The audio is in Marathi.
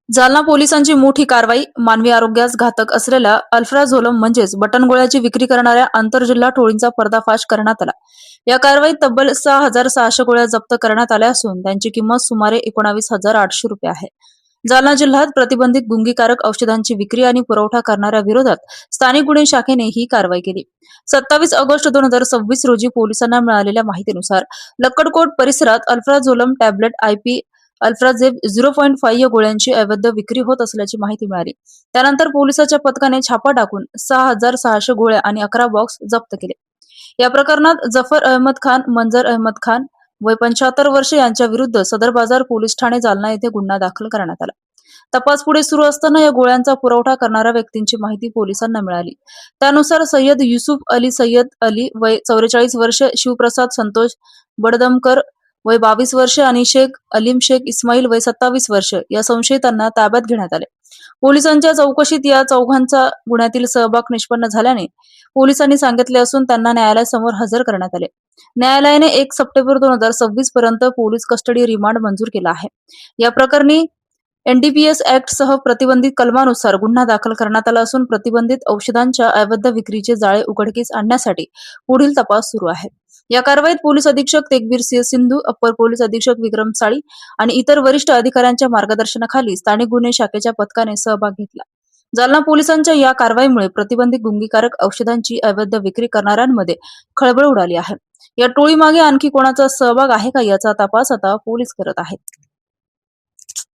जालना पोलिसांची मोठी कारवाई. मानवी आरोग्यास घातक असलेल्या अल्फ्राझोलम म्हणजेच बटनगोळ्याची विक्री करणाऱ्या आंतरजिल्हा टोळींचा पर्दाफाश करण्यात आला. या कारवाईत तब्बल 6,600 गोळ्या जप्त करण्यात आल्या असून त्यांची किंमत सुमारे 19,800 रुपये आहे. जालना जिल्ह्यात प्रतिबंधित गुंगीकारक औषधांची विक्री आणि पुरवठा करणाऱ्या विरोधात स्थानिक गुन्हे शाखेने ही कारवाई केली. 27 ऑगस्ट 2026 रोजी पोलिसांना मिळालेल्या माहितीनुसार लक्कडकोट परिसरात अल्फ्राझोलम टॅबलेट आयपी अल्फ्राझेब 0.5 या गोळ्यांची अवैध विक्री होत असल्याची माहिती मिळाली. त्यानंतर पोलिसांच्या पथकाने छापा टाकून 6,600 गोळ्या आणि 11 बॉक्स जप्त केले. या प्रकरणात जफर अहमद खान, मंजर अहमद खान वय 75 वर्षे यांच्या विरुद्ध सदर बाजार पोलीस ठाणे जालना येथे गुन्हा दाखल करण्यात आला. तपास पुढे सुरू असताना या गोळ्यांचा पुरवठा करणाऱ्या व्यक्तींची माहिती पोलिसांना मिळाली. त्यानुसार सय्यद युसुफ अली सय्यद अली वय 44 वर्षे, शिवप्रसाद संतोष बडदमकर वय 22 वर्षे आणि शेख अलीम शेख इस्माईल वय 27 वर्षे या संशयितांना ताब्यात घेण्यात आले. पोलिसांच्या चौकशीत या चौघांचा गुन्ह्यातील सहभाग निष्पन्न झाल्याने पोलिसांनी सांगितले असून त्यांना न्यायालयासमोर हजर करण्यात आले. न्यायालयाने 1 सप्टेंबर 2026 पर्यंत पोलीस कस्टडी रिमांड मंजूर केला आहे. या प्रकरणी एनडीपीएस ऍक्ट सह प्रतिबंधित कलमानुसार गुन्हा दाखल करण्यात आला असून प्रतिबंधित औषधांच्या अवैध विक्रीचे जाळे उघडकीस आणण्यासाठी पुढील तपास सुरू आहे. या कारवाईत पोलीस अधीक्षक तेगबीर सिंह सिंधू, अप्पर पोलीस अधीक्षक विक्रम साळी आणि इतर वरिष्ठ अधिकाऱ्यांच्या मार्गदर्शनाखाली स्थानिक गुन्हे शाखेच्या पथकाने सहभाग घेतला. जालना पोलिसांच्या या कारवाईमुळे प्रतिबंधित गुंगीकारक औषधांची अवैध विक्री करणाऱ्यांमध्ये खळबळ उडाली आहे. या टोळीमागे आणखी कोणाचा सहभाग आहे का याचा तपास आता पोलीस करत आहेत.